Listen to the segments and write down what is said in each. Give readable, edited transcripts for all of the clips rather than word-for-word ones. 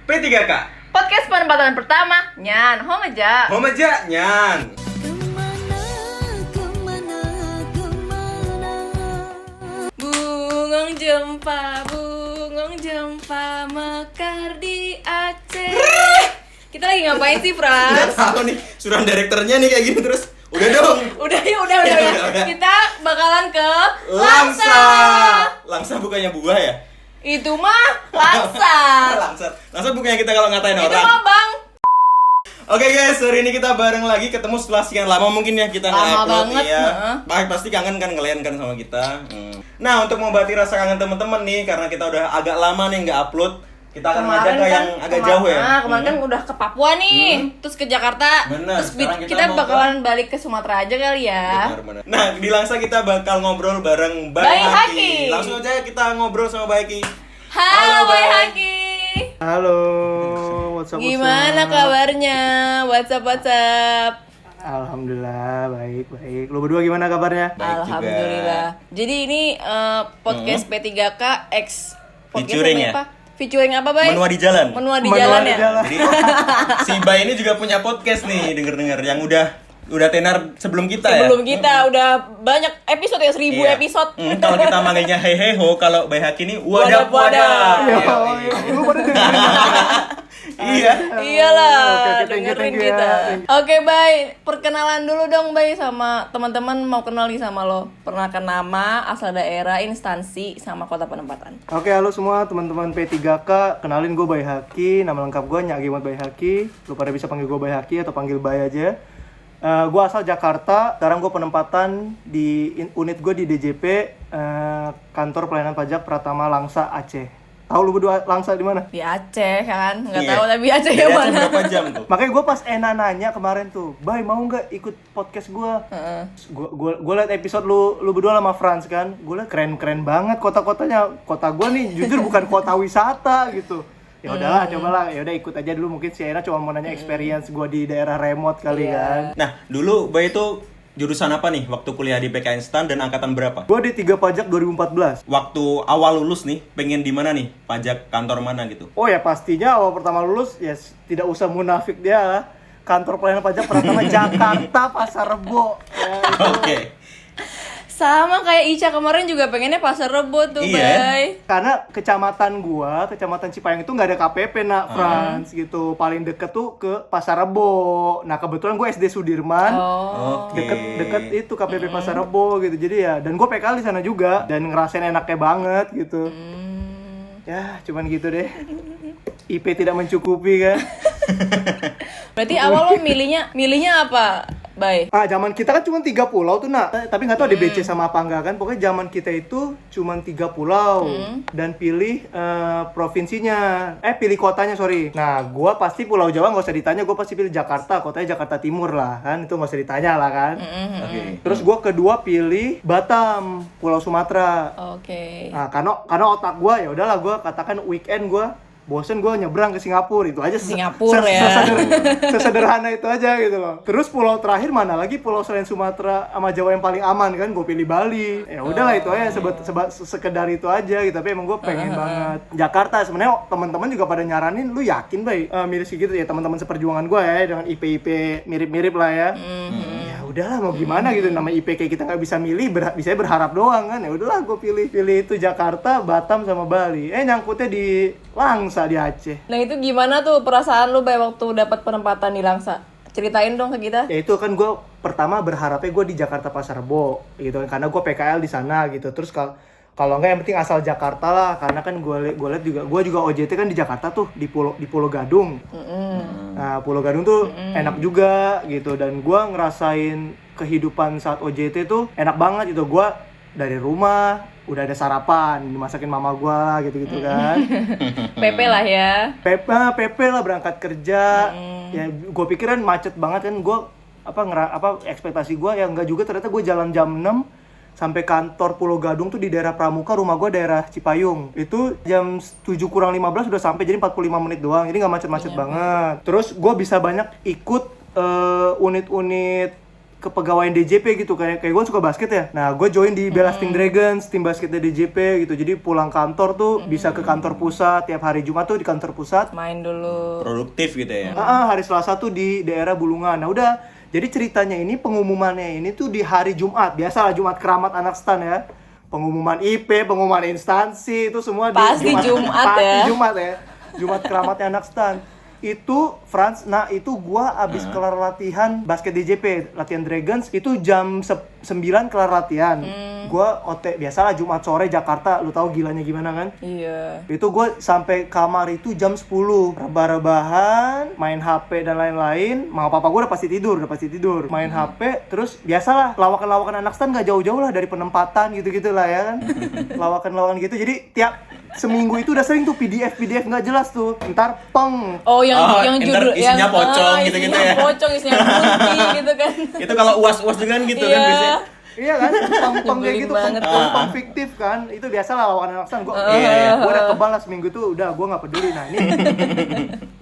P3K Podcast penempatan pertama, Nyan, Homeja. Homeja Nyan. Bungong jempa mekar di Aceh. Kita lagi ngapain sih, Frans? Nggak tahu nih, suruhan direkturnya nih kayak gini terus. Udah dong. Udah. Kita bakalan ke Langsa. Langsa bukannya buah ya? Itu mah langsa. Langsa bukannya kita kalau ngatain Itu orang. mah, Bang. Oke guys, hari ini kita bareng lagi ketemu setelah sekian lama mungkin ya kita Lama nge-upload banget, ya. heeh. Pasti kangen kan ngelian kan sama kita. Nah, untuk mengobati rasa kangen teman-teman nih karena kita udah agak lama nih nggak upload, kita akan ngajak ke yang agak jauh ya. Kemarin kan udah ke Papua nih, terus ke Jakarta. Bener, Terus sekarang kita kita mau bakalan balik ke Sumatera aja kali ya. Benar. Nah, di Langsa kita bakal ngobrol bareng Bay Bay Haki. Haki. Langsung aja kita ngobrol sama Bay Haki. Halo, Bay Bay. Haki. Halo, what's up? Gimana kabarnya? WhatsApp? Alhamdulillah, baik. Lu berdua gimana kabarnya? Baik juga. Alhamdulillah. Jadi ini podcast P3K X podcast Featuring namanya ya? apa? Featuring apa, Bay? Menua di jalan. Menua di Menua jalan di ya. jalan. Jadi si Bay ini juga punya podcast nih, denger-denger yang udah tenar sebelum kita ya. Sebelum kita udah banyak episode ya, 1000 Iya. episode. Kalau kita manggilnya hehe ho, kalau Bay Haki ini wadap Wadap-wadap. Lu pada dengerin? Iya. Iyalah, Oke, thank you, dengerin thank you kita. ya. Oke, Bay, perkenalan dulu dong, Bay, sama teman-teman mau kenal nih sama lo. Perkenalkan nama, asal daerah, instansi, sama kota penempatan. Oke, halo semua teman-teman P3K. Kenalin gue Bay Haki, nama lengkap gue Nyak Gimat Bay Haki. Lu pada bisa panggil gue Bay Haki atau panggil Bay aja. Gue asal Jakarta, sekarang gue penempatan di unit gue di DJP, kantor pelayanan pajak Pratama Langsa Aceh. Tahu lu berdua Langsa di mana? Di Aceh kan, nggak Iya. tahu tapi Aceh Dari yang Aceh mana. berapa jam tuh? Makanya gue pas Ena nanya kemarin tuh, Bay mau nggak ikut podcast gue? Gue liat episode lu berdua sama Frans kan, gue liat keren banget kota-kotanya. Kota gue nih jujur bukan kota wisata gitu. Ya udahlah, cobalah. Ya udah ikut aja dulu, mungkin si Ena cuma mau nanya experience gue di daerah remote kali kan. Nah, dulu Bay itu jurusan apa nih waktu kuliah di PK Instan dan angkatan berapa? Gue di 3 pajak 2014. Waktu awal lulus nih, pengen di mana nih? Pajak kantor mana gitu? Oh ya pastinya awal pertama lulus ya tidak usah munafik dia lah. Kantor pelayanan pajak Pratama Jakarta Pasar Rebo. Ya, itu. Oke. Sama kayak Ica kemarin juga pengennya Pasar Rebo tuh, Iya. Bay. Karena kecamatan Cipayung itu nggak ada KPP nak Frans gitu. Paling deket tuh ke Pasar Rebo. Nah kebetulan gue SD Sudirman. Oh. Oke. Deket itu KPP Pasar Rebo gitu. Jadi ya, dan gue PK di sana juga dan ngerasain enaknya banget gitu. Ya cuman gitu deh. IP tidak mencukupi kan. Berarti awal lo milihnya apa, Bay? Zaman kita kan cuma 3 pulau tuh nak. Tapi nggak tahu DBC sama apa enggak kan. Pokoknya zaman kita itu cuma 3 pulau dan pilih provinsinya. Pilih kotanya sorry. Nah, gua pasti Pulau Jawa nggak usah ditanya. Gua pasti pilih Jakarta. Kotanya Jakarta Timur lah kan. Itu nggak usah ditanya lah kan. Oke. Terus gua kedua pilih Batam, Pulau Sumatera. Oke. Nah, karena otak gua ya udahlah gua katakan weekend gua bosen gue nyebrang ke Singapura itu aja Singapura ya. sesederhana itu aja gitu loh. Terus pulau terakhir mana lagi pulau selain Sumatera sama Jawa yang paling aman kan, gue pilih Bali. Ya udahlah itu aja sekedar itu aja gitu. Tapi emang gue pengen banget Jakarta. Sebenarnya teman-teman juga pada nyaranin, lu yakin Bay milih segitu ya, teman-teman seperjuangan gue ya dengan IP mirip-mirip lah ya. Ya udahlah mau gimana gitu, nama IP kayak kita nggak bisa milih, bisa berharap doang kan. Ya udahlah gue pilih itu Jakarta, Batam sama Bali. Nyangkutnya di Langsa di Aceh. Nah itu gimana tuh perasaan lu Bay waktu dapat penempatan di Langsa? Ceritain dong ke kita. Ya itu kan gue pertama berharapnya gue di Jakarta Pasar Rebo gitu karena gue PKL di sana gitu. Terus kalau enggak yang penting asal Jakarta lah, karena kan gue lihat juga gue juga OJT kan di Jakarta tuh di Pulau Gadung. Nah Pulau Gadung tuh enak juga gitu, dan gue ngerasain kehidupan saat OJT tuh enak banget gitu. Gue dari rumah udah ada sarapan dimasakin mama gue gitu kan. PP lah ya. PP lah berangkat kerja. Ya gue pikiran macet banget kan, gue ekspektasi gue ya enggak juga, ternyata gue jalan jam 6 sampai kantor Pulau Gadung tuh di daerah Pramuka, rumah gue daerah Cipayung. Itu jam 7:15 udah sampai, jadi 45 menit doang. Jadi nggak macet-macet banget. Terus gue bisa banyak ikut unit-unit kepegawaian DJP gitu, kayak gue suka basket ya. Nah, gue join di Belasting Dragons, tim basketnya DJP gitu. Jadi pulang kantor tuh bisa ke kantor pusat, tiap hari Jumat tuh di kantor pusat. Main dulu. Produktif gitu ya. Hari Selasa tuh di daerah Bulungan. Nah, udah. Jadi ceritanya ini, pengumumannya ini tuh di hari Jumat. Biasalah Jumat keramat anak stan ya. Pengumuman IP, pengumuman instansi itu semua Pasti di Jumat pasti ya. Jumat ya. Jumat keramatnya anak stan. Itu Franz, nah itu gua abis kelar latihan basket DJP, latihan Dragons, itu jam 9 kelar latihan. Gua biasalah Jumat sore Jakarta, lu tahu gilanya gimana kan? Iya. Itu gue sampai kamar itu jam 10, rebah-rebahan, main HP dan lain-lain. Mama papa gue udah pasti tidur. Main HP, terus biasalah lawakan-lawakan anak stan gak jauh-jauh lah dari penempatan gitu-gitu lah ya kan. Lawakan-lawakan gitu, jadi tiap seminggu itu udah sering tuh PDF nggak jelas tuh. Ntar peng. Oh, yang ntar judul isinya pocong gitu-gitu ya. Isinya pocong, isinya putih gitu kan. Itu kalau uas-uas juga kan gitu kan Iya. biasanya. Iya kan, peng kayak gitu, Nyebelin banget. peng fiktif kan. Itu biasa lah lawakan anak stan. Gue Iya. udah kebal lah seminggu itu, udah gue nggak peduli. Nah ini,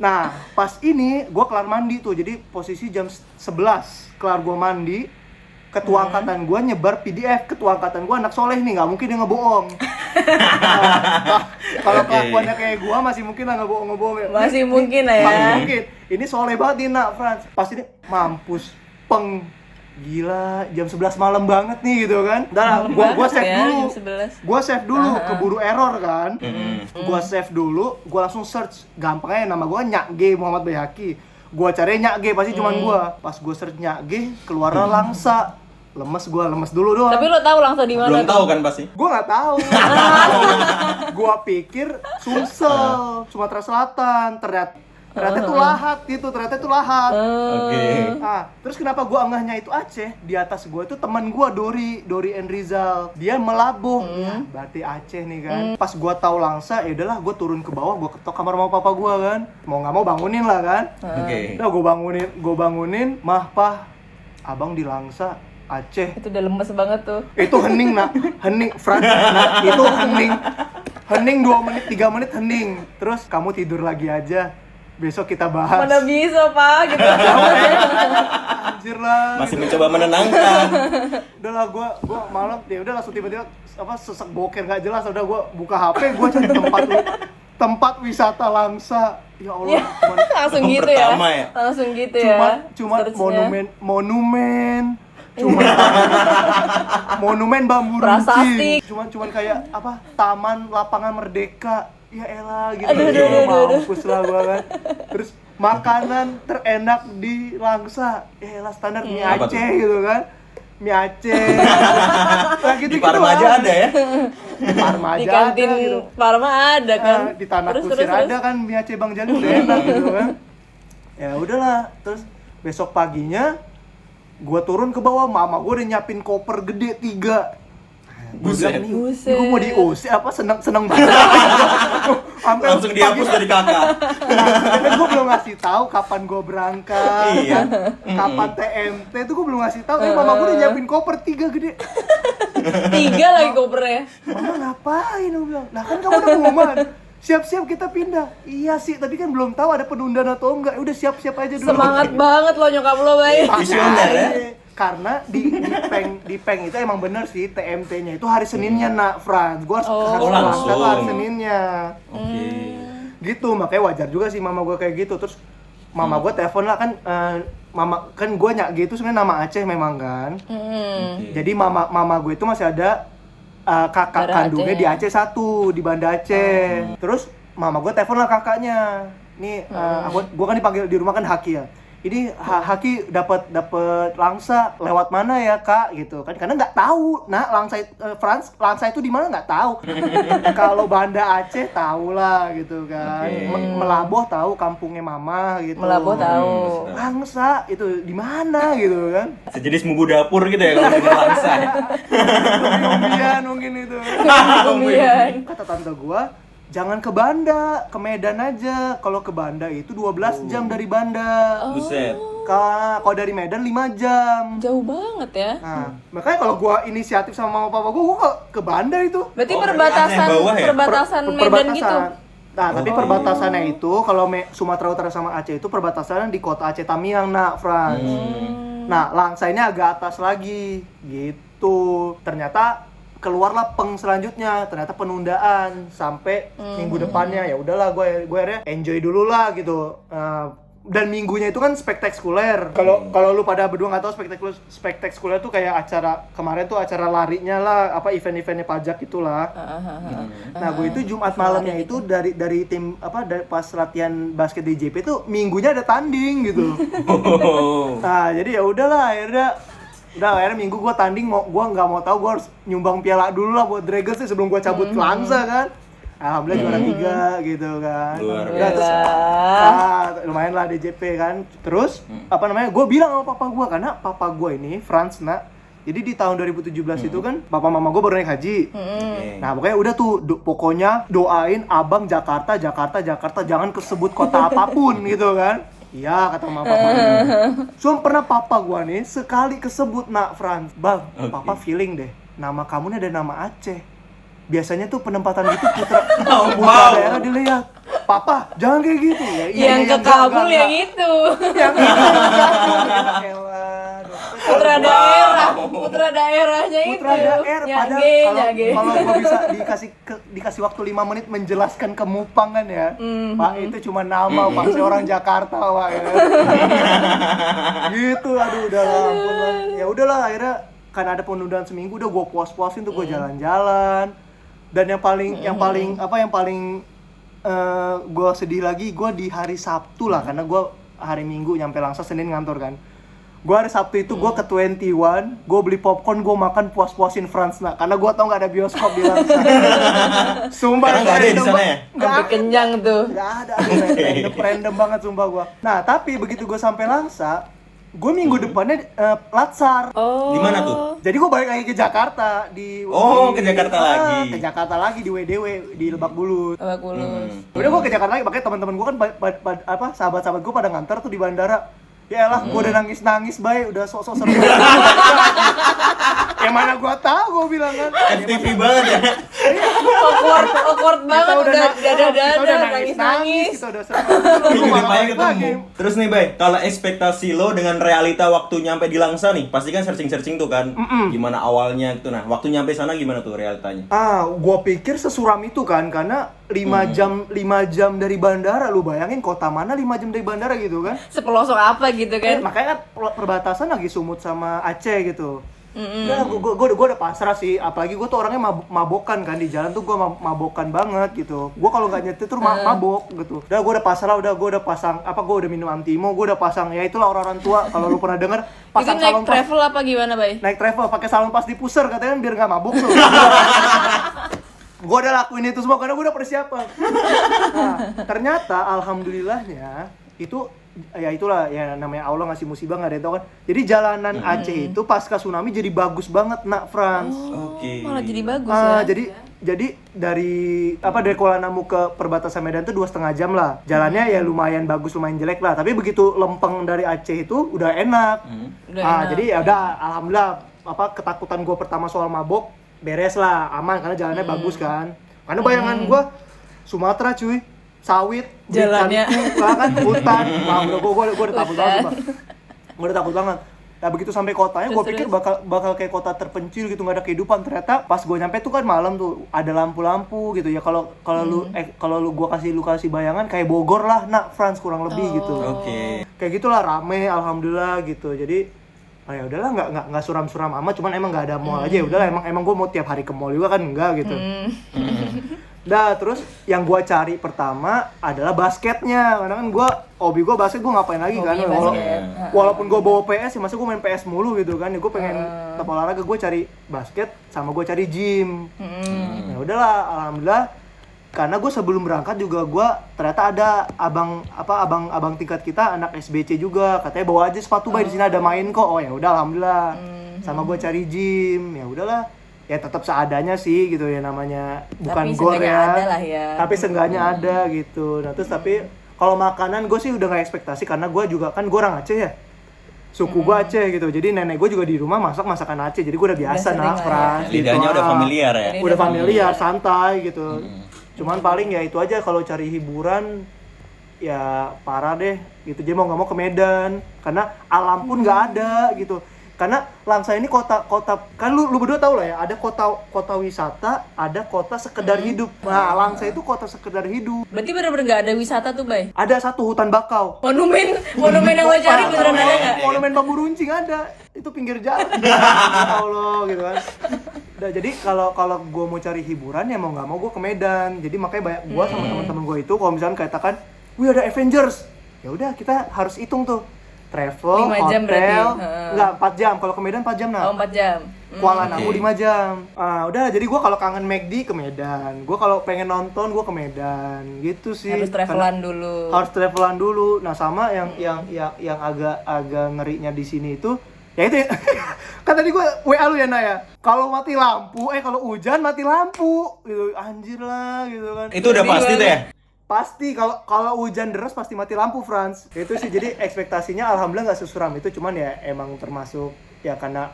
nah pas ini gue kelar mandi tuh, jadi posisi jam 11 kelar gue mandi. Ketua angkatan gue nyebar PDF, ketua angkatan gue anak soleh nih, nggak mungkin dia ngebohong. Kalau kelakuannya kayak gue masih mungkin lah ngebohong ya. Masih mungkin lah ya. Masih mungkin. Ini soleh banget nih nak, Frans. Pas ini mampus, peng. Gila, jam 11 malam banget nih gitu kan. Udah, gua save ya, dulu. jam 11. Gua save dulu, keburu error kan. Gua save dulu, gua langsung search. Gampangnya nama gua Nyak G Muhammad Bayhaki. Gua cari Nyak G pasti cuman gua. Pas gua search Nyak G, keluarnya Langsa. Lemes dulu doang. Tapi lo tahu langsung di mana? Belum tahu kan pasti. Gua nggak tahu. Gua pikir Sumsel, Sumatera Selatan. Ternyata itu Lahat gitu, Oke. Ah, terus kenapa gua enggahnya itu Aceh? Di atas gua itu teman gua Dori and Rizal. Dia melabuh. Ya, berarti Aceh nih kan. Pas gua tahu Langsa, ya udahlah gua turun ke bawah, gua ketok kamar mama papa gua kan. Mau nggak mau bangunin lah kan. Oke. Udah gua bangunin, "Mah, Pah, Abang di Langsa Aceh." Itu udah lemes banget tuh. Itu hening nak, Franz, nah, itu hening 2 menit, 3 menit hening. Terus kamu tidur lagi aja, besok kita bahas. Mana bisa, Pak, gitu. Anjir lah. Masih mencoba menenangkan. Udahlah gua malam ya udah langsung tiba-tiba sesek boker nggak jelas, udah gua buka HP, gua cari tempat wisata Langsa. Ya Allah, Langsung Yang gitu ya. pertama ya? Langsung gitu ya. cuma Search-nya. monumen. Monumen bambu Prasasti. runcing. Cuman kayak apa? Taman Lapangan Merdeka. Ya elah gitu. Aduh. Mampus lah gua kan. Terus makanan terenak di Langsa. Ya elah standar mie Apa Aceh tuh? gitu kan. Mie Aceh. Nah, Di Parma aja ada ya. Di Parma Di aja kantin ada gitu. Parma ada kan. Nah, di Tanah Kusir ada kan mie Aceh Bang Jali udah enak gitu kan. Ya udahlah, terus besok paginya gua turun ke bawah, mama gua udah nyiapin koper gede 3. Buset. Buset. Gua mau diusir apa seneng banget. Sampai Langsung dihapus dari kakak. Kan gua belum ngasih tahu kapan gua berangkat. Iya. Kapan TMT itu gua belum ngasih tahu, tapi mama gua udah nyiapin koper 3 gede. 3 lagi kopernya. Mama ngapain? Gua bilang, "Lah kan kamu udah pengumuman. Siap-siap kita pindah." "Iya sih, tapi kan belum tahu ada penundaan atau enggak. Udah siap-siap aja dulu." Semangat banget lo nyokap lo, Bay. Visioner ya. Karena di Peng itu emang bener sih TMT-nya itu hari Seninnya nak, Franz. Gua harus langsung. berangkat tuh hari Seninnya. Oke. Gitu, makanya wajar juga sih mama gua kayak gitu. Terus mama gua telepon lah kan, mama kan gua Nyak gitu sebenarnya nama Aceh memang kan. Jadi mama gue itu masih ada kakak Darah kandungnya Aceh. di Aceh 1 di Banda Aceh. Terus mama gue telepon lah kakaknya. Nih, gua kan dipanggil di rumah kan Haki ya. Ini Haki dapat Langsa lewat mana ya kak gitu kan, karena nggak tahu. Nah Langsa itu di mana nggak tahu. Kalau Banda Aceh tahu lah gitu kan. Melaboh tahu kampungnya mama gitu. Melaboh tahu. Langsa itu di mana gitu kan. Sejenis bumbu dapur gitu ya kalau dengan Langsa. Umbian mungkin itu. Umbian. Kata tante gua, jangan ke Banda, ke Medan aja. Kalau ke Banda itu 12 jam dari Banda. Buset. Kalau dari Medan 5 jam. Jauh banget ya. Nah, makanya kalau gua inisiatif sama mama papa gua kok ke Banda itu. Berarti Oh, perbatasan Aceh bawah ya? perbatasan Medan Perbatasan. gitu. Nah, tapi perbatasannya itu kalau Sumatera Utara sama Aceh itu perbatasannya di kota Aceh Tamiang, nak, Franz. Nah, Langsa ini agak atas lagi gitu. Ternyata keluarlah peng selanjutnya, ternyata penundaan sampai minggu depannya. Ya udahlah, gue akhirnya enjoy dulu lah gitu. Dan minggunya itu kan spektakuler. Kalau lu pada berdua nggak tahu spektakuler tuh kayak acara kemarin tuh acara larinya lah, apa event-eventnya pajak itulah. Nah, gue itu Jumat malamnya itu dari tim dari pas latihan basket di JP tuh minggunya ada tanding gitu. Nah, jadi ya udahlah akhirnya minggu gue tanding, gue nggak mau tahu, gue harus nyumbang piala dulu lah buat Dragons sih sebelum gue cabut ke Langsa kan. Alhamdulillah juara 3 gitu kan. Luar biasa. Lumayan lah DJP kan. Terus gue bilang sama papa gue, karena papa gue ini Franz jadi di tahun 2017 itu kan papa mama gue baru naik haji. Nah pokoknya udah tuh pokoknya doain abang Jakarta jangan kesebut kota apapun gitu kan. Iya kata mama papa. Cuma pernah papa gue nih sekali kesebut Franz, bang, papa feeling deh nama kamu nih ada nama Aceh. Biasanya tuh penempatan gitu putra daerah dilihat. Papa, jangan kayak gitu ya. Yang ke Kabul yang itu. Yang putra daerahnya itu. Putra daerah. Padahal kalau gua bisa dikasih waktu 5 menit menjelaskan ke Mupang kan ya. Pak, itu cuma nama, Pak, saya orang Jakarta, Pak ya. Gitu, aduh udahlah, ampun lah. Ya udahlah, akhirnya kan ada penundaan seminggu, udah gua puas-puasin tuh gua jalan-jalan. Dan yang paling gue sedih lagi, gue di hari Sabtu lah, karena gue hari Minggu nyampe Langsa, Senin ngantor kan. Gue hari Sabtu itu gue ke 21, gue beli popcorn, gue makan puas-puasin Franz karena gue tau gak ada bioskop di Langsa. Sumpah nggak ada di sana ya? Sampai kenyang tuh. Gak ada, random banget sumpah gue. Nah tapi begitu gue sampai Langsa, gue minggu depannya latsar. Oh. Di mana tuh? Jadi gue balik lagi ke Jakarta ke Jakarta lagi. Ke Jakarta lagi di WDW di Lebak Bulus. Udah gue ke Jakarta lagi, makanya teman-teman gue kan sahabat-sahabat gue pada nganter tuh di bandara. Ya elah, gue udah nangis baik, udah sok-sok seru. Yang mana gue tahu, gue bilang kan. FTV banget ya. Awkward banget, udah nangis. Kita udah seru. Minggu depannya ketemu. Terus nih, Bay, kalau ekspektasi lo dengan realita waktu nyampe di Langsa nih, pasti kan searching tuh kan. Gimana awalnya gitu. Nah, waktu nyampe sana gimana tuh realitanya? Gue pikir sesuram itu kan, karena 5 jam dari bandara. Lu bayangin kota mana 5 jam dari bandara gitu kan. Sepelosok apa gitu kan. Makanya kan perbatasan lagi Sumut sama Aceh gitu. Nah, gue udah pasrah sih, apalagi gue tuh orangnya mabokan kan, di jalan tuh gue mabokan banget gitu. Gue kalau nggak nyetir tuh mabok gitu. Udah gue udah pasrah, gue udah pasang gue udah minum Antimo, gue udah pasang, ya itulah orangtua kalau lu pernah denger pasang itu naik travel apa gimana, Bay? Naik travel pakai salon pas di pusar katanya biar nggak mabok tuh. Gue udah lakuin itu semua karena gue udah persiapan. Nah, ternyata alhamdulillahnya itu ya itulah ya namanya Allah ngasih musibah nggak ada yang tahu kan. Jadi jalanan Aceh itu pasca tsunami jadi bagus banget Franz. Oke. Malah jadi bagus ya. Jadi dari Kuala Namu ke perbatasan Medan tuh 2,5 jam lah. Jalannya ya lumayan bagus, lumayan jelek lah. Tapi begitu lempeng dari Aceh itu udah enak. Jadi ya udah alhamdulillah ketakutan gue pertama soal mabok beres lah, aman karena jalannya bagus kan. Karena bayangan gue Sumatera cuy, sawit, jalannya kan hutan. Wah, gue udah takut banget, Bang. Gue udah takut banget. Nah, begitu sampai kotanya gue pikir bakal kayak kota terpencil gitu, nggak ada kehidupan. Ternyata pas gue nyampe tuh kan malam tuh ada lampu-lampu gitu ya. Kalau lu gue kasih bayangan kayak Bogor lah, Franz kurang lebih gitu. Oke. Kayak gitulah, rame alhamdulillah gitu. Jadi ya udahlah, nggak suram-suram amat, cuman emang nggak ada mall aja. Ya udahlah, emang gue mau tiap hari ke mall juga kan enggak gitu. Nah, terus yang gue cari pertama adalah basketnya, karena kan hobi gue basket, gue ngapain lagi kan? Walaupun gue bawa PS, ya masa gue main PS mulu gitu kan? Ya gue pengen tetap olahraga, gue cari basket sama gue cari gym. Ya udahlah, alhamdulillah. Karena gue sebelum berangkat juga gue ternyata ada abang tingkat kita anak SBC juga, katanya bawa aja sepatu Bay, di sini ada main kok. Oh ya udah alhamdulillah. Sama gue cari gym, ya udahlah. Ya tetap seadanya sih gitu ya, namanya bukan gor ya. Tapi seenggaknya ada gitu. Nah terus tapi kalau makanan gue sih udah nggak ekspektasi, karena gue juga kan gue orang Aceh ya. Suku gue Aceh gitu, jadi nenek gue juga di rumah masakan Aceh, jadi gue udah biasa Franz. Lidahnya udah familiar ya. Udah familiar, santai gitu. Cuman paling ya itu aja, kalau cari hiburan ya parah deh gitu. Jadi mau nggak mau ke Medan karena alam pun nggak ada gitu. Karena Langsa ini kota kan lu berdua tahu lah ya, ada kota wisata, ada kota sekedar hidup. Nah, Langsa itu kota sekedar hidup. Berarti bener-bener nggak ada wisata tuh, Bay? Ada satu hutan bakau. Monumen yang lo cari beneran ada nggak? Monumen bambu runcing ada. Itu pinggir jalan. Ya Allah gitu kan. Udah, jadi kalau gue mau cari hiburan ya mau nggak mau gue ke Medan. Jadi makanya banyak gue sama teman-teman gue itu kalau misalnya katakan, wih ada Avengers, ya udah kita harus hitung tuh travel, 5 jam hotel, berarti. enggak 4 jam. Kalau ke Medan 4 jam nah. Oh, 4 jam. Kuala Namu 5 jam. Udah jadi gue kalau kangen McD ke Medan. Gue kalau pengen nonton gue ke Medan. Gitu sih. Harus travelan dulu. Harus travelan dulu. Nah, sama yang agak ngerinya di sini itu ya itu kan tadi gue WA lu ya Naya. Kalau mati lampu, kalau hujan mati lampu gitu. Anjir lah gitu kan. Itu udah pasti tuh ya? Pasti kalau hujan deras pasti mati lampu, Franz. Itu sih jadi ekspektasinya alhamdulillah nggak sesuram itu, cuman ya emang termasuk ya karena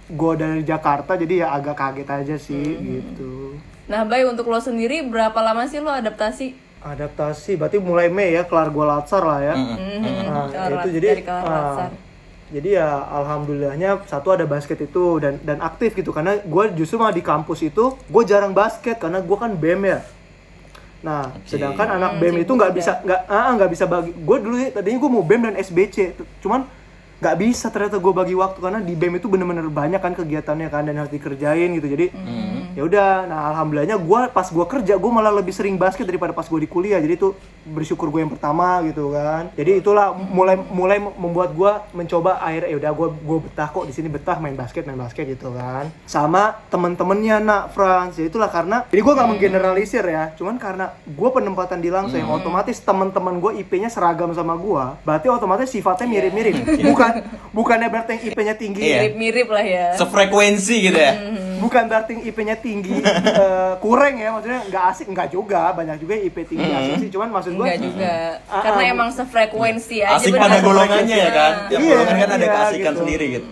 gue dari Jakarta jadi ya agak kaget aja sih gitu. Nah, Bay, untuk lo sendiri berapa lama sih lo adaptasi? Adaptasi berarti mulai Mei ya, kelar gue latsar lah ya. Nah, itu jadi dari kelar latsar. jadi ya alhamdulillahnya satu ada basket itu dan aktif gitu, karena gue justru malah di kampus itu gue jarang basket karena gue kan BEM ya. Nah, sedangkan anak BEM itu nggak bisa bagi. Gue dulu ya, tadinya gue mau BEM dan SBC, cuman nggak bisa ternyata gue bagi waktu karena di BEM itu bener-bener banyak kan kegiatannya kan dan harus dikerjain gitu. Jadi ya udah, nah alhamdulillahnya gue pas gue kerja gue malah lebih sering basket daripada pas gue di kuliah. Jadi itu bersyukur gue yang pertama gitu kan. Jadi itulah mulai membuat gue mencoba akhirnya ya udah gue betah kok di sini, betah main basket gitu kan. Sama temen-temennya nak Franz, ya itulah karena jadi gue nggak menggeneralisir ya, cuman karena gue penempatan di Langsa yang otomatis teman-teman gue IP-nya seragam sama gue, berarti otomatis sifatnya mirip-mirip. Bukannya berarti yang IP-nya tinggi, Mirip-mirip lah ya. Sefrekuensi gitu ya? bukan berarti yang IP-nya tinggi kurang ya, maksudnya nggak asik, nggak juga, banyak juga yang IP tinggi asik sih, cuman maksud gue Enggak juga. Karena emang sefrekuensi aja. Asik bener. pada golongannya ya kan? Tiap Iya, golongan kan ada iya, keasikan gitu. sendiri gitu.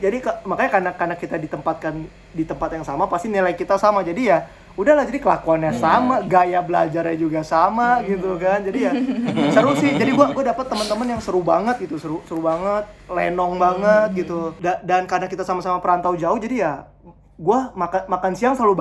Jadi makanya karena kita ditempatkan di tempat yang sama, pasti nilai kita sama. Jadi ya udahlah, jadi kelakuannya sama, gaya belajarnya juga sama gitu kan. Jadi ya seru sih. Jadi gua dapet teman-teman yang seru banget gitu, seru banget, lenong banget gitu. Dan karena kita sama-sama perantau jauh, jadi ya gua makan siang selalu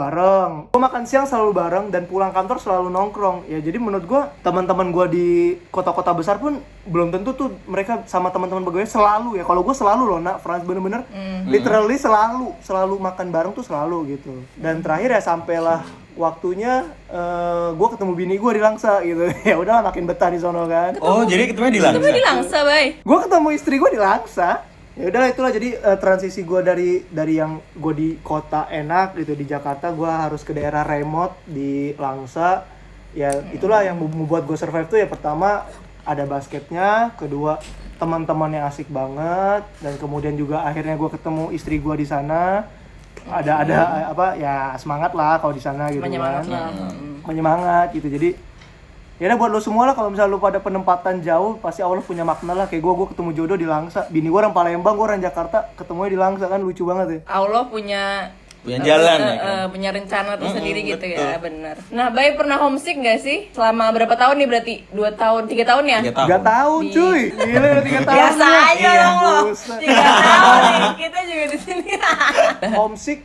bareng dan pulang kantor selalu nongkrong. Ya jadi menurut gua teman-teman gua di kota-kota besar pun belum tentu tuh mereka sama teman-teman pegawai selalu ya. Kalau gua selalu loh nak Franz, bener-bener literally selalu makan bareng tuh selalu gitu. Dan terakhir ya sampailah waktunya gua ketemu bini gua di Langsa gitu. Ya udahlah, makin betah di sono kan. Oh, jadi ketemunya di Langsa? Itu di Langsa, Bay. Gua ketemu istri gua di Langsa. Ya udahlah, itulah jadi transisi gue dari yang gue di kota enak gitu di Jakarta, gue harus ke daerah remote di Langsa. Ya itulah yang membuat gue survive tuh ya, pertama ada basketnya, kedua teman-teman yang asik banget, dan kemudian juga akhirnya gue ketemu istri gue di sana. Ada apa ya, semangat lah kalau di sana gitu Menyemangat kan. lah. Menyemangat gitu. Jadi ya udah, buat lo semua lah, kalau misalnya lo pada penempatan jauh pasti Allah punya makna lah. Kayak gue ketemu jodoh di Langsa, bini gue orang Palembang, gue orang Jakarta, ketemunya di Langsa kan, lucu banget ya. Allah punya jalan ya kan? punya rencana tersendiri gitu ya, benar. Nah, Bay pernah homesick nggak sih? Selama berapa tahun nih berarti? 2 tahun, 3 tahun ya? 3 tahun cuy, gila udah 3 tahun. Biasa aja dong lo. 3 tahun nih, kita juga di sini.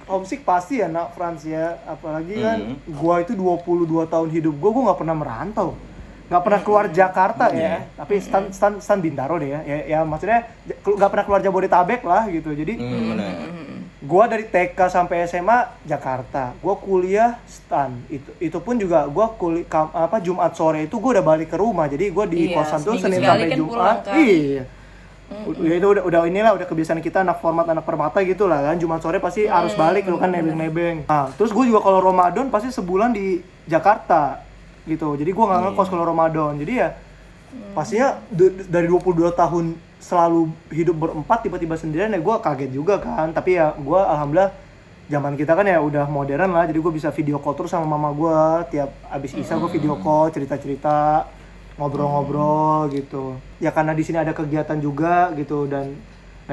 homesick pasti ya nak Franz ya, apalagi kan gua itu 22 tahun hidup gua nggak pernah merantau, nggak pernah keluar Jakarta ya, tapi stan Bintaro deh ya maksudnya nggak pernah keluar Jabodetabek lah gitu. Jadi gua dari TK sampai SMA Jakarta, gua kuliah stan, itu pun juga gua Jumat sore itu gua udah balik ke rumah, jadi gua di kosan tuh Senin sampai kan Jumat. Kan? Iya. Itu udah inilah, udah kebiasaan kita anak format, anak permata gitu lah kan. Jumat sore pasti harus balik lu kan, nebeng-nebeng. Nah, terus gue juga kalau Ramadan pasti sebulan di Jakarta gitu. Jadi gue nggak ngekos kalau Ramadan. Jadi ya pastinya dari 22 tahun selalu hidup berempat, tiba-tiba sendirian ya gue kaget juga kan. Tapi ya gue alhamdulillah zaman kita kan ya udah modern lah. Jadi gue bisa video call terus sama mama gue. Tiap abis Isya gue video call, cerita-cerita, ngobrol-ngobrol gitu. Ya karena di sini ada kegiatan juga gitu, dan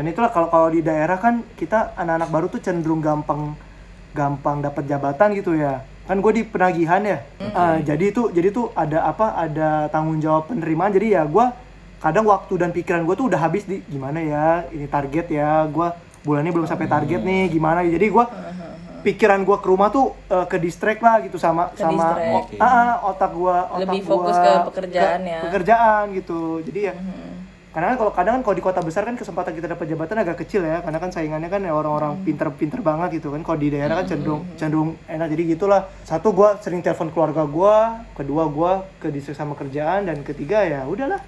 itulah kalau di daerah kan kita anak-anak baru tuh cenderung gampang dapat jabatan gitu ya. kan gue di penagihan ya. Jadi tuh ada tanggung jawab penerimaan. Jadi ya gue kadang waktu dan pikiran gue tuh udah habis di gimana ya ini target ya, gue bulan ini belum sampai target nih gimana. Jadi gue pikiran gue ke rumah tuh ke distract lah gitu sama otak gue lebih fokus ke pekerjaan ya. Pekerjaan gitu. Jadi ya kadang kalau di kota besar kan kesempatan kita dapat jabatan agak kecil ya, karena kan saingannya kan ya orang-orang pinter banget gitu kan. Kalau di daerah kan cenderung enak. Jadi gitulah. Satu, gue sering telepon keluarga gue, kedua gue ke distrik sama kerjaan, dan ketiga ya udahlah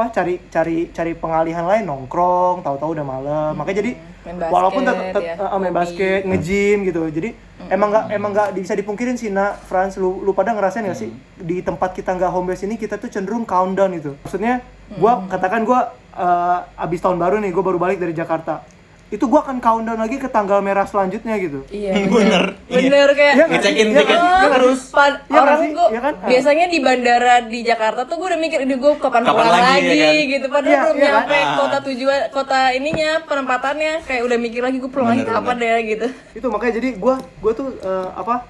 cari pengalihan lain, nongkrong, tahu-tahu udah malam. Makanya jadi main basket, walaupun main hobi. basket, nge-gym gitu. Jadi emang nggak bisa dipungkirin sih, Frans, lu pada ngerasain nggak sih di tempat kita nggak home base ini, kita tuh cenderung countdown gitu. Maksudnya katakan gue abis tahun baru nih, gue baru balik dari Jakarta, itu gue akan countdown lagi ke tanggal merah selanjutnya gitu. Iya bener kayak ngecekin tiket terus. Orang gue ya kan? biasanya di bandara di Jakarta tuh gue udah mikir ini gue kapan pulang lagi ya kan? gitu, padahal belum nyampe kota tujuan, kota ininya penempatannya, kayak udah mikir lagi gue pulang lagi kapan deh gitu. Itu makanya jadi gue tuh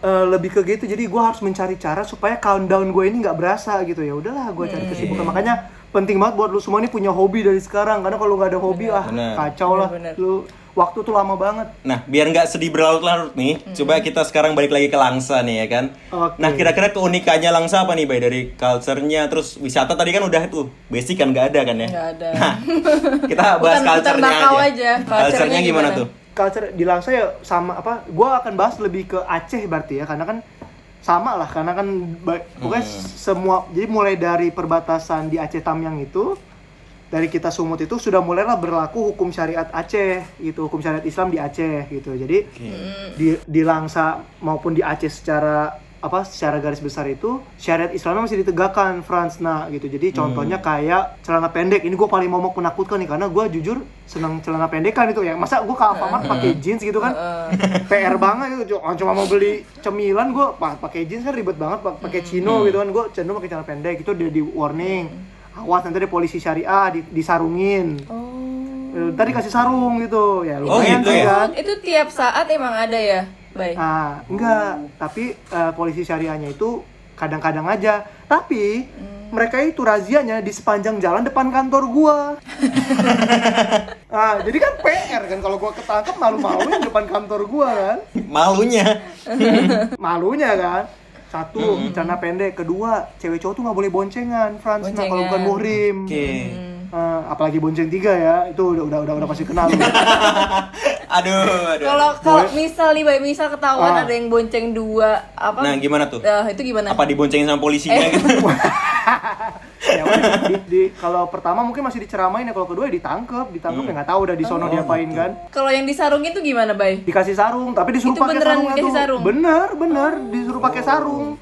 lebih ke gitu. Jadi gue harus mencari cara supaya countdown gue ini nggak berasa gitu. Ya udahlah, gue cari kesibukan. Makanya penting banget buat lu semua nih punya hobi dari sekarang, karena kalau nggak ada hobi kacau lah. Lu waktu tuh lama banget. Nah, biar nggak sedih berlarut-larut nih, coba kita sekarang balik lagi ke Langsa nih ya kan. Okay. Nah, kira-kira keunikannya Langsa apa nih, Bay? Dari culture-nya, terus wisata tadi kan udah tuh, basic kan nggak ada kan ya? Nggak ada. Nah, kita bahas culture-nya aja. Culture-nya gimana tuh? Culture di Langsa ya sama gua akan bahas lebih ke Aceh berarti ya, karena kan sama lah, karena kan pokoknya semua, jadi mulai dari perbatasan di Aceh Tamyang itu, dari kita Sumut itu sudah mulailah berlaku hukum syariat Aceh gitu, hukum syariat Islam di Aceh gitu. Jadi di Langsa maupun di Aceh secara garis besar itu syariat Islamnya masih ditegakkan, Frans. Nah gitu. Jadi contohnya kayak celana pendek. Ini gue paling momok menakutkan nih, karena gue jujur senang celana pendekan itu ya. Masa gue ke Alfamart pakai jeans gitu kan? PR banget gitu. Cuma mau beli cemilan gue pakai jeans kan ribet banget, pakai chino gitu kan. Gue cenderung pakai celana pendek. Itu udah di warning. Awas nanti ada polisi syariah disarungin. Tadi kasih sarung gitu ya. Lumayan gitu ya? Kan? Itu tiap saat emang ada ya? Baik. Enggak, tapi polisi syariahnya itu kadang-kadang aja. Tapi mereka itu razianya di sepanjang jalan depan kantor gua. Jadi kan PR kan kalau gua ketangkep, malu-maluin depan kantor gua kan. Malunya kan. Satu, celana pendek. Kedua, cewek cowok tuh nggak boleh boncengan, Frans. Nah, kalau bukan muhrim. Apalagi bonceng 3 ya, itu udah pasti kenal. Aduh. Kalau misal nih, misal ketahuan ada yang bonceng 2 Nah, gimana tuh? Itu gimana? Apa diboncengin sama polisinya gitu? Ya, kalau pertama mungkin masih diceramain ya, kalau kedua ya ditangkep ya nggak tahu udah di sono diapain gitu. kan. Kalau yang disarungin tuh gimana, Bay? Dikasih sarung, tapi disuruh Itu pakai beneran sarungnya dikasih tuh. sarung? Bener, disuruh pakai sarung.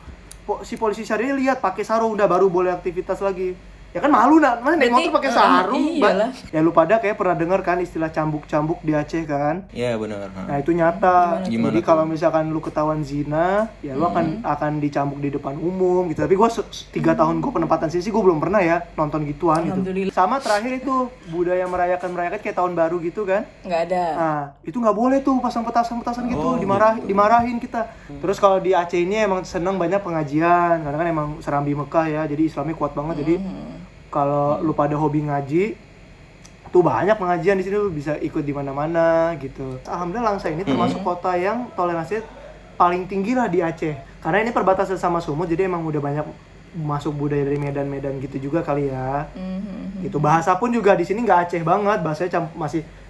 Si polisi syariah lihat pakai sarung, udah baru boleh aktivitas lagi. Ya kan malu mana naik motor pakai sarung. Iyalah. Ya lu pada kayak pernah dengar kan istilah cambuk-cambuk di Aceh kan? Iya benar. Nah itu nyata. Gimana Jadi tuh? kalau misalkan lu ketahuan zina, ya lu akan dicambuk di depan umum gitu. Tapi gue 3 tahun gue penempatan sini, gue belum pernah ya nonton gituan gitu. Sama terakhir itu budaya merayakan kayak tahun baru gitu kan? Nggak ada. Nah itu nggak boleh tuh pasang petasan gitu, dimarahin kita. Terus kalau di Aceh ini emang seneng banyak pengajian, karena kan emang Serambi Mekah ya, jadi Islamnya kuat banget. Jadi kalau lu pada hobi ngaji, tuh banyak pengajian di sini, lu bisa ikut di mana-mana gitu. Alhamdulillah Langsa ini termasuk kota yang toleransinya paling tinggi lah di Aceh. Karena ini perbatasan sama Sumut, jadi emang udah banyak masuk budaya dari Medan gitu juga kali ya. Gitu. Bahasa pun juga di sini nggak Aceh banget, bahasanya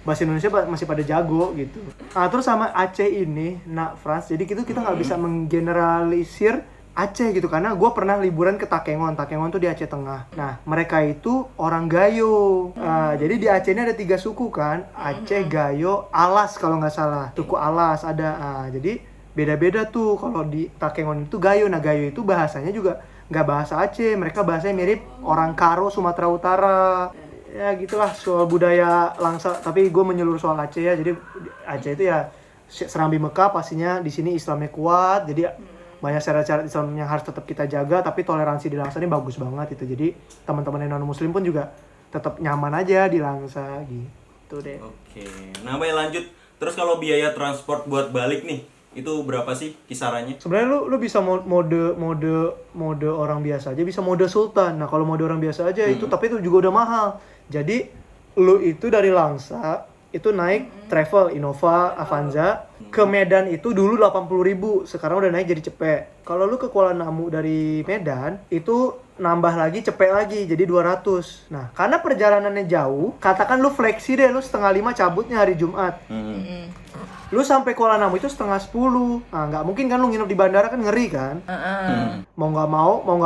bahasa Indonesia masih pada jago gitu. Nah terus sama Aceh ini, Frans, jadi kita nggak bisa menggeneralisir Aceh gitu, karena gue pernah liburan ke Takengon tuh di Aceh Tengah. Nah mereka itu orang Gayo. Jadi di Aceh ini ada 3 suku kan, Aceh, Gayo, Alas kalau nggak salah. Suku Alas ada. Jadi beda-beda tuh. Kalau di Takengon itu Gayo. Nah Gayo itu bahasanya juga nggak bahasa Aceh, mereka bahasanya mirip orang Karo Sumatera Utara. Ya gitulah soal budaya Langsa. Tapi gue menyeluruh soal Aceh ya. Jadi Aceh itu ya Serambi Mekah, pastinya di sini Islamnya kuat. Jadi banyak syarat-syarat Islam yang harus tetap kita jaga, tapi toleransi di Langsa ini bagus banget itu. Jadi teman-teman yang non muslim pun juga tetap nyaman aja di Langsa gitu deh. Oke. Nah, Bay lanjut. Terus kalau biaya transport buat balik nih, Itu berapa sih kisarannya? Sebenarnya lu bisa mode orang biasa aja, bisa mode sultan. Nah, kalau mode orang biasa aja itu tapi itu juga udah mahal. Jadi lu itu dari Langsa itu naik travel Innova Avanza ke Medan itu dulu 80.000, sekarang udah naik jadi cepet. Kalau lu ke Kuala Namu dari Medan itu nambah lagi cepet lagi jadi 200. Nah, karena perjalanannya jauh, katakan lu fleksi deh, lu 4:30 cabutnya hari Jumat. Lu sampai Kuala Namu itu 9:30. Nah, nggak mungkin kan lu nginep di bandara, kan ngeri kan? Mau nggak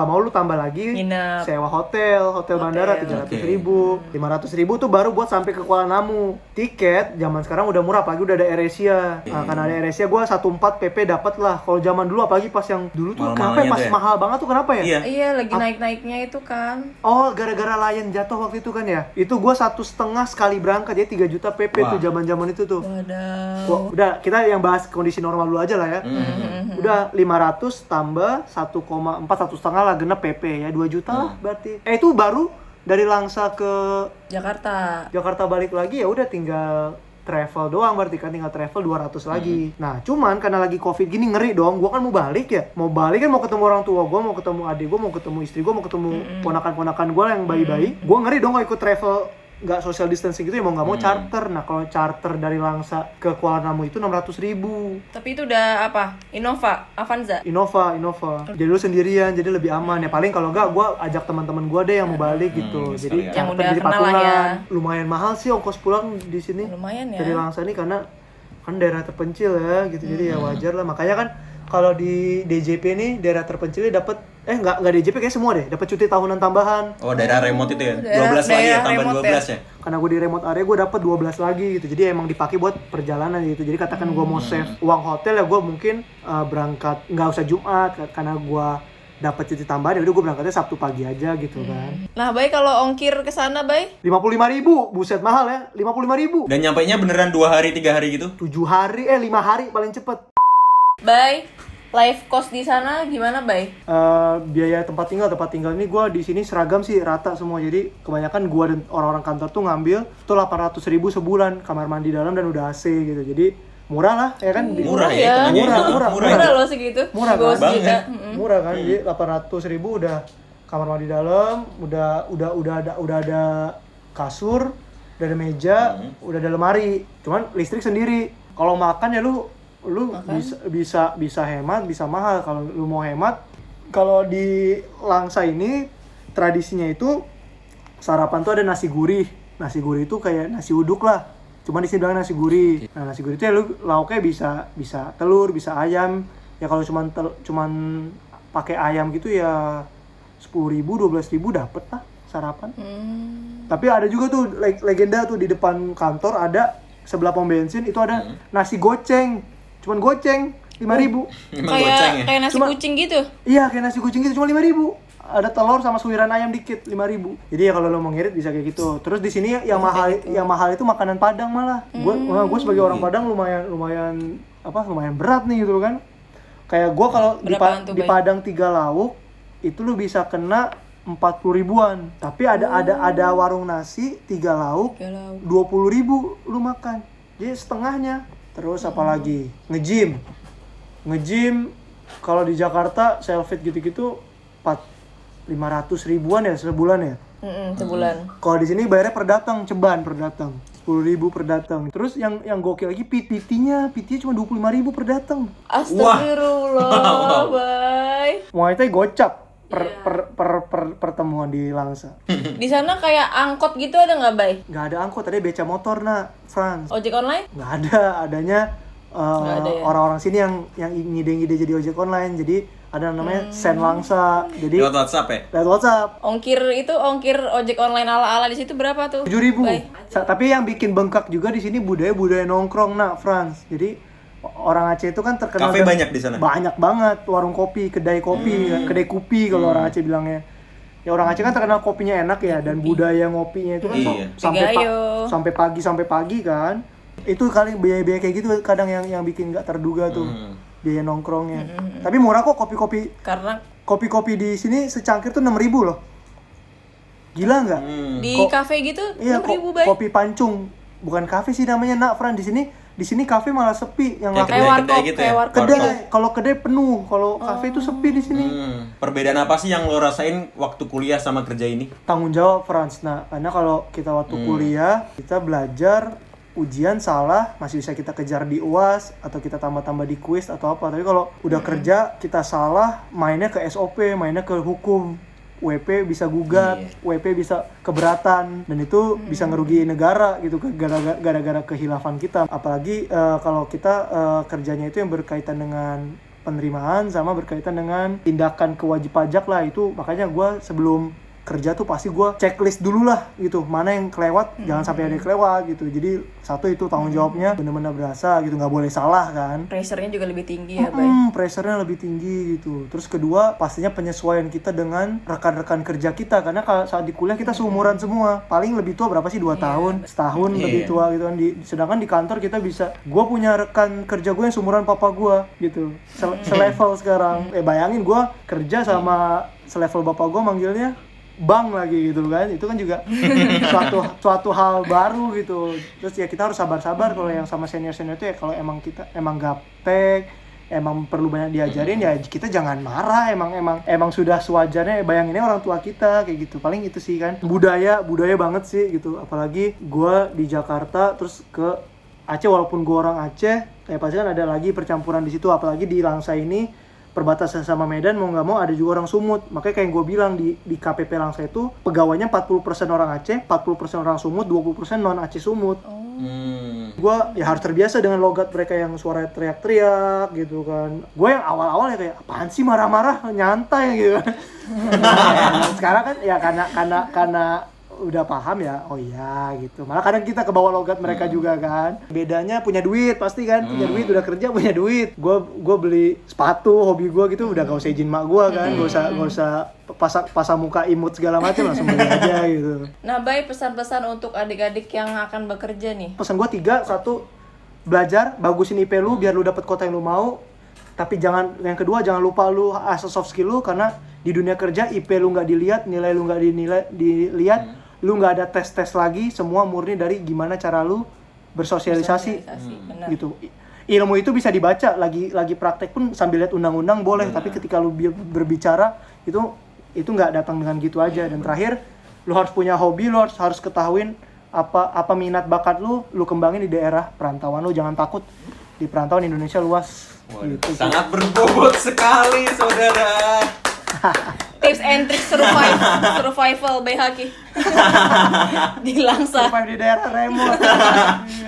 mau lu tambah lagi Nginep. sewa hotel bandara 300.000, 500.000 tuh baru buat sampai ke Kuala Namu. Tiket zaman sekarang udah murah, apalagi udah ada AirAsia. Nah, karena ada AirAsia gua 14 PP dapat lah. Kalau zaman dulu apalagi pas yang dulu tuh kenapa ya, pas mahal banget tuh kenapa ya? Iya. Iya, lagi naik-naiknya itu kan. Oh, gara-gara Lion jatuh waktu itu kan ya? Itu gua 1,5 sekali berangkat, jadi 3 juta PP tuh zaman-zaman itu tuh. Waduh. Wah, udah kita yang bahas kondisi normal dulu aja lah ya. Udah 500 tambah 1,4, 1,5 lah genep PP ya, 2 juta lah berarti. Itu baru dari Langsa ke Jakarta balik lagi, ya udah tinggal travel doang, berarti kan tinggal travel 200 lagi. Nah, cuman karena lagi Covid gini ngeri dong. Gua kan mau balik ya. Mau balik kan mau ketemu orang tua gua, mau ketemu adik gua, mau ketemu istri gua, mau ketemu ponakan-ponakan gua yang bayi-bayi. Gua ngeri dong kalau ikut travel nggak social distancing gitu ya, mau nggak mau charter. Nah, kalau charter dari Langsa ke Kuala Namu itu 600.000. Tapi itu udah apa? Innova Avanza. Innova. Jadi lu sendirian, jadi lebih aman ya. Paling kalau nggak, gue ajak teman-teman gue deh yang mau balik gitu. Jadi Yang udah jadi kenal lah patungan. ya. Lumayan mahal sih ongkos pulang di sini. Lumayan ya. Dari Langsa ini karena kan daerah terpencil ya gitu. Jadi ya wajar lah. Makanya kan kalau di DJP nih daerah terpencilnya dapat nggak DJP kayak semua deh, dapat cuti tahunan tambahan. Oh, daerah remote itu ya? Daerah- 12 lagi ya, daerah tambah remote 12 ya? Karena gue di remote area gue dapat 12 lagi gitu. Jadi emang dipakai buat perjalanan gitu. Jadi katakan gue mau save uang hotel ya, gue mungkin berangkat nggak usah Jumat karena gue dapat cuti tambahan, ya udah gue berangkatnya Sabtu pagi aja gitu kan. Nah, Bay, kalau ongkir ke sana, Bay? 55.000, buset mahal ya, 55.000. Dan nyampainya beneran 2 hari, 3 hari gitu? 7 hari, 5 hari paling cepet. Bay, life cost di sana gimana, Bay? Biaya tempat tinggal ini gue di sini seragam sih rata semua. Jadi kebanyakan gue dan orang-orang kantor tuh ngambil tuh 800.000 sebulan, kamar mandi dalam dan udah AC gitu. Jadi murah lah ya kan. Murah ya, ya. hitungannya itu. Murah. Murah loh segitu. Murah Di bawah kan? sejuta. Banget. Murah kan, jadi 800.000 udah kamar mandi dalam, udah ada kasur, udah ada meja, udah ada lemari. Cuman listrik sendiri. Kalau makan ya lu bisa hemat, bisa mahal. Kalau lu mau hemat, kalau di Langsa ini tradisinya itu sarapan tuh ada nasi gurih. Nasi gurih itu kayak nasi uduk lah. Cuma di sini bilang nasi gurih. Nah, nasi gurih itu ya lu lauknya bisa telur, bisa ayam. Ya kalau cuman pakai ayam gitu ya 10.000, 12.000 dapet lah sarapan. Tapi ada juga tuh legenda tuh di depan kantor ada sebelah pom bensin itu ada nasi goceng. Cuman goceng 5.000. Emang goceng ya? Kayak nasi kucing gitu. Iya, kayak nasi kucing gitu cuma 5.000. Ada telur sama suiran ayam dikit 5.000. Jadi ya kalau lo mau ngirit bisa kayak gitu. Terus di sini yang mahal itu makanan Padang malah. Gue sebagai orang Padang lumayan berat nih gitu kan. Kayak gue kalau di Padang 3 lauk itu lu bisa kena 40.000-an. Tapi ada warung nasi 3 lauk 20.000 lu makan. Jadi setengahnya. Terus apalagi nge-gym kalau di Jakarta selfie gitu-gitu 500.000-an ya sebulan ya. Sebulan. Kalau di sini bayarnya per datang, ceban per datang. 10.000 per datang. Terus yang gokil lagi PT-nya cuma 25.000 per datang. Astagfirullah, Bay. Muay Thai gocap pertemuan di Langsa. Di sana kayak angkot gitu ada nggak, Bay? Nggak ada angkot, ada beca motor Frans. Ojek online? Nggak ada, adanya orang-orang sini yang ngide-ngide jadi ojek online. Jadi ada namanya Sen Langsa. Jadi Lewat WhatsApp ya? lewat WhatsApp. Ongkir ojek online ala-ala di situ berapa tuh? 7.000. Bay? Tapi yang bikin bengkak juga di sini budaya nongkrong Frans. Jadi orang Aceh itu kan terkenal Kafe banyak di sana? Banyak banget, warung kopi, kedai kopi, kedai kupi kalau orang Aceh bilangnya. Ya orang Aceh kan terkenal kopinya enak ya, dan budaya ngopinya itu kan sampai pagi kan. Itu kali biaya-biaya kayak gitu kadang yang bikin nggak terduga tuh biaya nongkrongnya. Tapi murah kok kopi-kopi. Karena Kopi-kopi di sini secangkir tuh 6.000 loh. Gila nggak? di kafe gitu Iya, 6.000, Bay. kopi pancung. Bukan kafe sih namanya Fran. Di sini di sini kafe malah sepi yang Kayak laku. warkop, gitu kayak ya. warkop. Kedai, kalau kedai penuh, kalau kafe itu sepi di sini. Perbedaan apa sih yang lo rasain waktu kuliah sama kerja ini? Tanggung jawab Frans. Nah, karena kalau kita waktu kuliah, kita belajar ujian salah masih bisa kita kejar di UAS atau kita tambah-tambah di kuis atau apa. Tapi kalau udah kerja kita salah, mainnya ke SOP, mainnya ke hukum. WP bisa gugat, WP bisa keberatan, dan itu bisa ngerugiin negara gitu gara-gara kehilafan kita. Apalagi kalau kita kerjanya itu yang berkaitan dengan penerimaan sama berkaitan dengan tindakan kewajib pajak lah, itu makanya gue sebelum kerja tuh pasti gue checklist dulu lah gitu, mana yang kelewat, jangan sampai ada yang kelewat gitu. Jadi satu itu tanggung jawabnya benar-benar berasa gitu, nggak boleh salah kan. Pressure-nya juga lebih tinggi ya, Bay. Pressure-nya lebih tinggi gitu. Terus kedua pastinya penyesuaian kita dengan rekan-rekan kerja kita, karena kalau saat di kuliah kita seumuran semua, paling lebih tua berapa sih, 2 tahun, setahun lebih tua gitu kan. Sedangkan di kantor kita bisa, gue punya rekan kerja gue yang seumuran papa gue gitu, selevel sekarang. Bayangin gue kerja sama selevel bapak gue manggilnya bang lagi gitu kan, itu kan juga suatu hal baru gitu. Terus ya kita harus sabar-sabar kalau yang sama senior-senior itu ya, kalau emang kita emang gaptek, emang perlu banyak diajarin ya kita jangan marah, emang sudah sewajarnya. Bayanginnya orang tua kita kayak gitu, paling itu sih kan budaya banget sih gitu. Apalagi gue di Jakarta terus ke Aceh, walaupun gue orang Aceh ya pasti kan ada lagi percampuran di situ. Apalagi di Langsa ini perbatasan sama Medan, mau nggak mau ada juga orang Sumut. Makanya kayak gue bilang di KPP Langsa itu pegawainya 40% orang Aceh, 40% orang Sumut, 20% non Aceh Sumut. Gue ya harus terbiasa dengan logat mereka yang suaranya teriak-teriak gitu kan. Gue yang awal-awal ya kayak apaan sih marah-marah, nyantai gitu. Sekarang kan ya karena udah paham ya, oh iya gitu. Malah kadang kita kebawa logat mereka juga kan. Bedanya punya duit pasti kan, punya duit, udah kerja punya duit. Gue beli sepatu, hobi gue gitu udah gak usah izin mak gue kan, gak usah pasang muka imut segala macam, langsung beli aja gitu. Nah, Bay, pesan-pesan untuk adik-adik yang akan bekerja nih. Pesan gue 3, 1, belajar, bagusin IP lu biar lu dapet kota yang lu mau. Tapi yang kedua jangan lupa lu asal soft skill lu, karena di dunia kerja IP lu nggak dilihat, nilai lu nggak dilihat, lu nggak ada tes lagi, semua murni dari gimana cara lu bersosialisasi gitu. Ilmu itu bisa dibaca, lagi praktek pun sambil lihat undang-undang boleh, tapi ketika lu berbicara itu nggak datang dengan gitu aja. Dan terakhir, lu harus punya hobi, lu harus ketahuin apa minat bakat lu kembangin di daerah perantauan lu. Jangan takut, di perantauan Indonesia luas. Gitu. Sangat berbobot sekali, saudara. Tips and trick survival BHK di Langsa. Survive di daerah remote.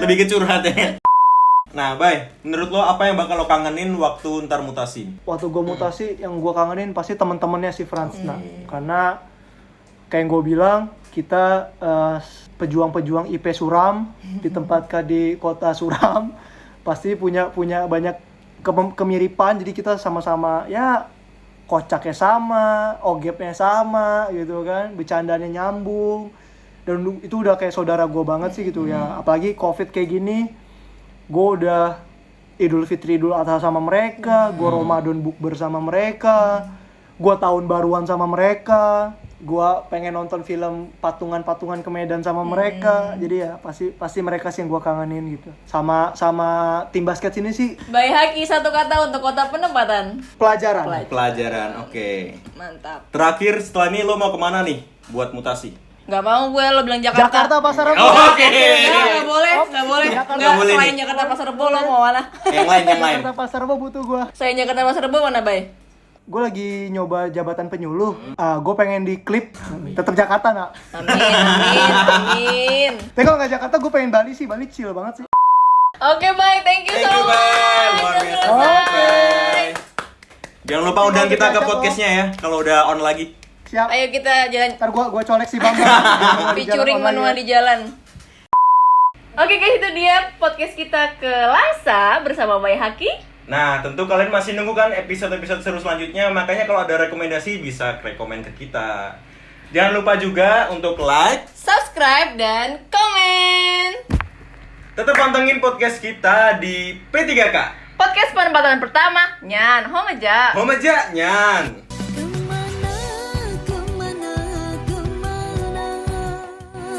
Lebih ke curhat ya. Nah, Bay, menurut lo apa yang bakal lo kangenin waktu ntar mutasi? Waktu gue mutasi, yang gue kangenin pasti teman-temannya si Frans. Nah, karena kayak yang gue bilang, kita pejuang-pejuang IP Suram, ditempatkan di kota Suram, pasti punya banyak kemiripan. Jadi kita sama-sama ya kocaknya sama, ogepnya sama gitu kan, bercandanya nyambung, dan itu udah kayak saudara gue banget sih gitu ya. Apalagi COVID kayak gini, gue udah Idul Fitri, Idul Adha sama mereka, gue Ramadan bukber sama mereka, gue tahun baruan sama mereka, gue pengen nonton film patungan ke Medan sama mereka. Jadi ya pasti mereka sih yang gue kangenin gitu. Sama tim basket sini sih. Bay Haki, satu kata untuk kota penempatan. Pelajaran, oke. Mantap. Terakhir, setelah ini lo mau kemana nih buat mutasi? Gak mau gue, lo bilang Jakarta. Pasar Rebo. Oke. Gak boleh. Nggak, boleh selain nih. Jakarta Pasar Rebo, lo mau mana? Yang lain. Jakarta Pasar Rebo butuh gue. Selain Jakarta Pasar Rebo mana, Bay? Gue lagi nyoba jabatan penyuluh. Gue pengen di klip tetap Jakarta nak. Amin. Tapi kalau nggak Jakarta, gue pengen Bali sih. Bali chill banget sih. Oke, Bay, thank you so much. Bay. Luar biasa. Selesai. Jangan lupa undang kita ke podcastnya ya, kalau udah on lagi. Siap. Ayo kita jalan. Ntar gue colek si Bambang. Featuring manual di jalan. Oke guys, itu dia podcast kita ke Langsa bersama Bay Haki. Nah, tentu kalian masih nunggu kan episode-episode seru selanjutnya, makanya kalau ada rekomendasi bisa rekomen ke kita. Jangan lupa juga untuk like, subscribe, dan komen. tetap pantengin podcast kita di P3K. Podcast penempatan pertama, Nyan Homeja. Homeja, nyan.